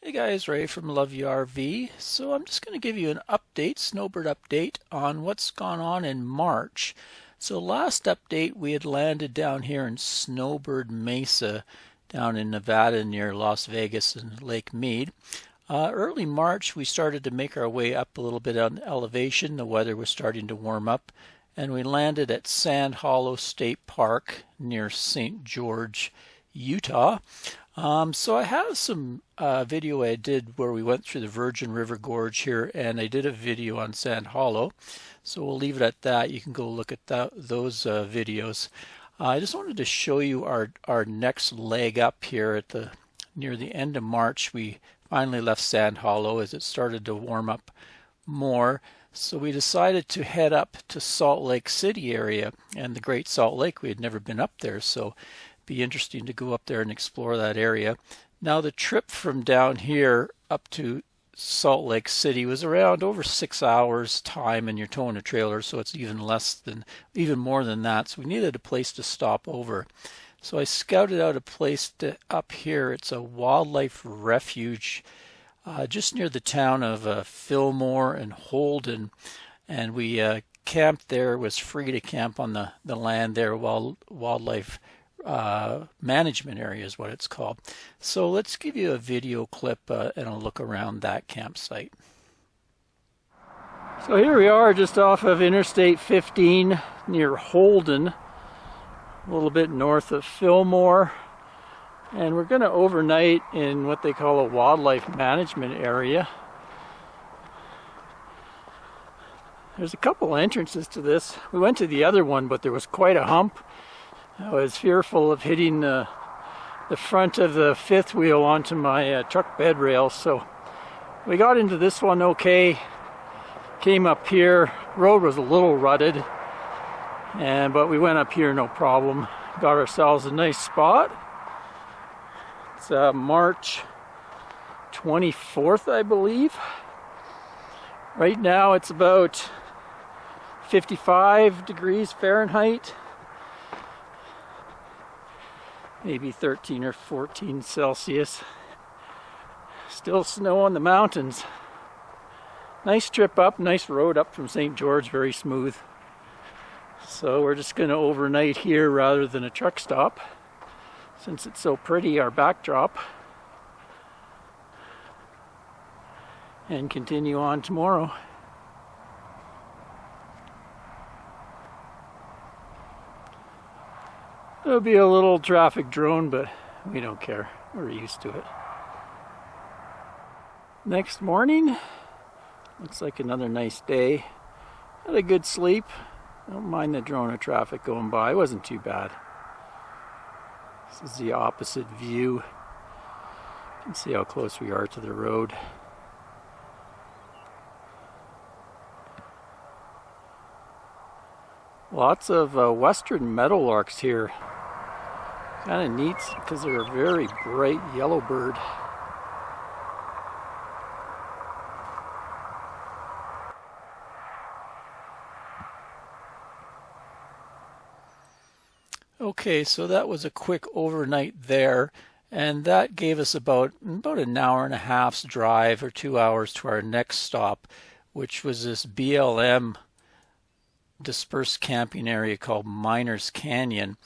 Hey guys, Ray from Love You RV. So I'm just going to give you an update, Snowbird update on what's gone on in March. So last update we had landed down here in Snowbird Mesa down in Nevada near Las Vegas and Lake Mead. Early March we started to make our way up a little bit on elevation. The weather was starting to warm up and we landed at Sand Hollow State Park near St. George, Utah. So I have some video I did where we went through the Virgin River Gorge here, and I did a video on Sand Hollow. So we'll leave it at that. You can go look at those videos. I just wanted to show you our next leg up here at near the end of March. We finally left Sand Hollow as it started to warm up more. So we decided to head up to Salt Lake City area and the Great Salt Lake. We had never been up there, so be interesting to go up there and explore that area. Now the trip from down here up to Salt Lake City was around over 6 hours time, and you're towing a trailer, so it's even more than that. So we needed a place to stop over. So I scouted out a place up here. It's a wildlife refuge just near the town of Fillmore and Holden, and we camped there. It was free to camp on the land there. Wildlife management area is what it's called. So let's give you a video clip and a look around that campsite. So here we are just off of Interstate 15 near Holden, a little bit north of Fillmore, and we're going to overnight in what they call a wildlife management area. There's a couple entrances to this. We went to the other one, but there was quite a hump. I was fearful of hitting the front of the fifth wheel onto my truck bed rails, so we got into this one okay. Came up here. Road was a little rutted, but we went up here no problem. Got ourselves a nice spot. It's March 24th, I believe. Right now it's about 55 degrees Fahrenheit. Maybe 13 or 14 Celsius. Still snow on the mountains. Nice trip up, nice road up from St. George, very smooth. So we're just going to overnight here rather than a truck stop, since it's so pretty, our backdrop, and continue on tomorrow. There'll be a little traffic drone, but we don't care. We're used to it. Next morning, looks like another nice day. Had a good sleep. Don't mind the drone of traffic going by. It wasn't too bad. This is the opposite view. You can see how close we are to the road. Lots of western meadowlarks here. Kind of neat because they're a very bright yellow bird. Okay, so that was a quick overnight there, and that gave us about an hour and a half's drive or 2 hours to our next stop, which was this BLM dispersed camping area called Miners Canyon,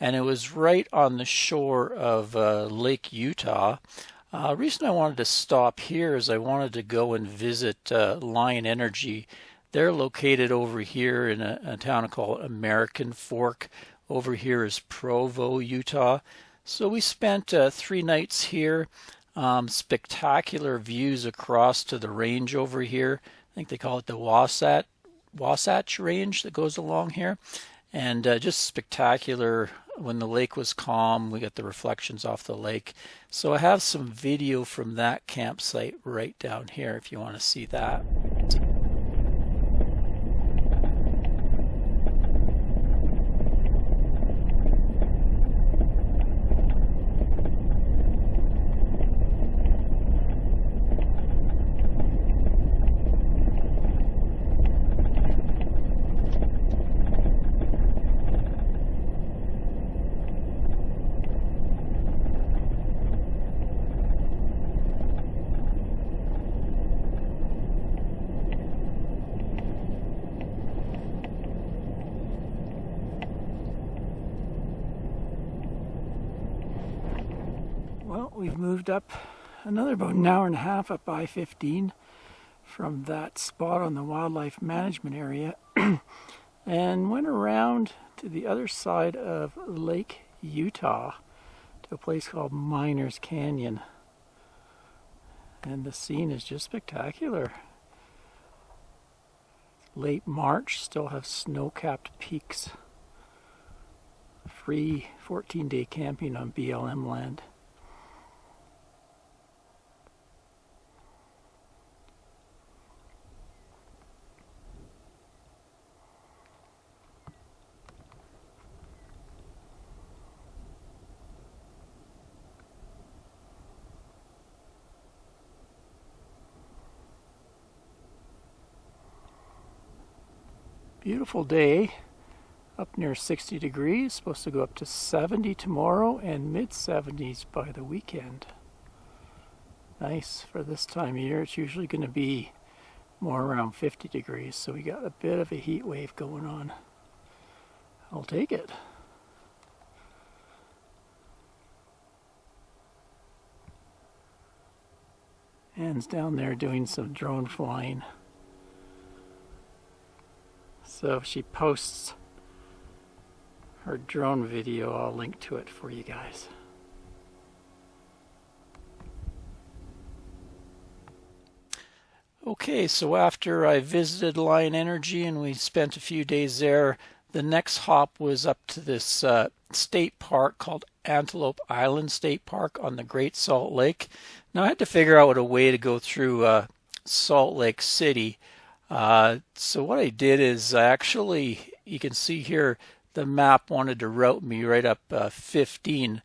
and it was right on the shore of Lake Utah. Reason I wanted to stop here is I wanted to go and visit Lion Energy. They're located over here in a town called American Fork. Over here is Provo, Utah. So we spent 3 nights here. Spectacular views across to the range over here. I think they call it the Wasatch Range that goes along here, and just spectacular. When the lake was calm, we got the reflections off the lake. So I have some video from that campsite right down here if you want to see that. Well, we've moved up another about an hour and a half up I-15 from that spot on the wildlife management area and went around to the other side of Lake Utah to a place called Miners Canyon. And the scene is just spectacular. Late March, still have snow-capped peaks. Free 14-day camping on BLM land. Beautiful day, up near 60 degrees, supposed to go up to 70 tomorrow and mid-70s by the weekend. Nice for this time of year. It's usually going to be more around 50 degrees, so we got a bit of a heat wave going on. I'll take it. Anne's down there doing some drone flying. So if she posts her drone video, I'll link to it for you guys. Okay, so after I visited Lion Energy and we spent a few days there, the next hop was up to this state park called Antelope Island State Park on the Great Salt Lake. Now I had to figure out a way to go through Salt Lake City. So what I did is you can see here the map wanted to route me right up 15,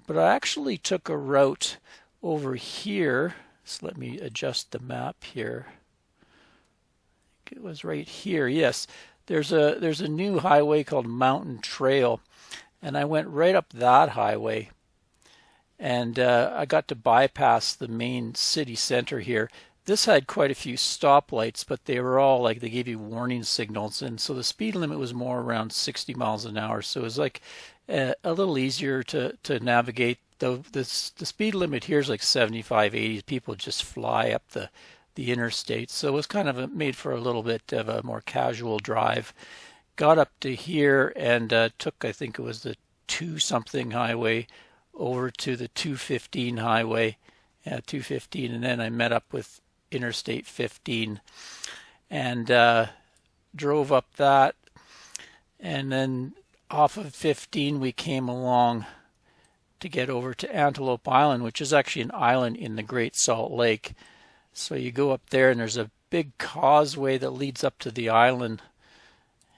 but I actually took a route over here. So let me adjust the map here. I think it was right here. Yes, there's a new highway called Mountain Trail, and I went right up that highway, and I got to bypass the main city center here. This had quite a few stoplights, but they were all like, they gave you warning signals, and so the speed limit was more around 60 miles an hour, so it was like a little easier to navigate. The speed limit here is like 75, 80. People just fly up the interstate, so it was kind of made for a little bit of a more casual drive. Got up to here and took, I think it was the 2-something highway over to the 215 highway, 215, and then I met up with Interstate 15 and drove up that, and then off of 15 we came along to get over to Antelope Island, which is actually an island in the Great Salt Lake. So you go up there and there's a big causeway that leads up to the island,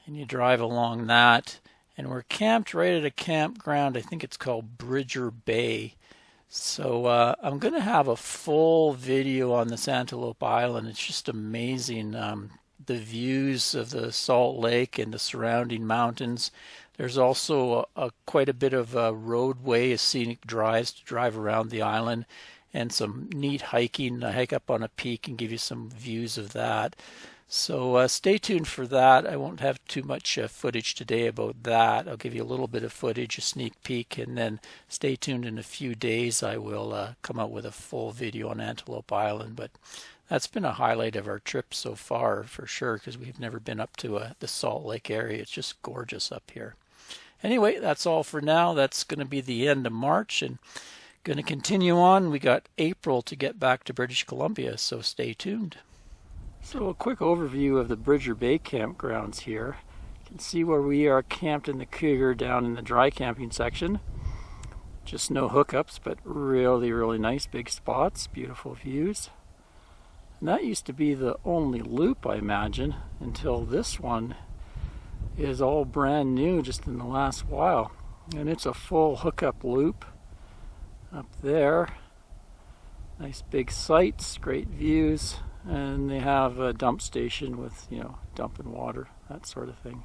and you drive along that, and we're camped right at a campground. I think it's called Bridger Bay. So I'm going to have a full video on this Antelope Island. It's just amazing, the views of the Salt Lake and the surrounding mountains. There's also quite a bit of a roadway, scenic drives to drive around the island, and some neat hiking. I hike up on a peak and give you some views of that. So stay tuned for that. I won't have too much footage today about that. I'll give you a little bit of footage, a sneak peek, and then stay tuned. In a few days I will come out with a full video on Antelope Island. But that's been a highlight of our trip so far for sure, because we've never been up to the Salt Lake area. It's just gorgeous up here. Anyway, that's all for now. That's going to be the end of March, and going to continue on. We got April to get back to British Columbia, so stay tuned. So a quick overview of the Bridger Bay Campgrounds here. You can see where we are camped in the Cougar down in the dry camping section. Just no hookups, but really, really nice big spots, beautiful views. And that used to be the only loop, I imagine, until this one is all brand new just in the last while. And it's a full hookup loop up there. Nice big sights, great views. And they have a dump station with, dumping water, that sort of thing.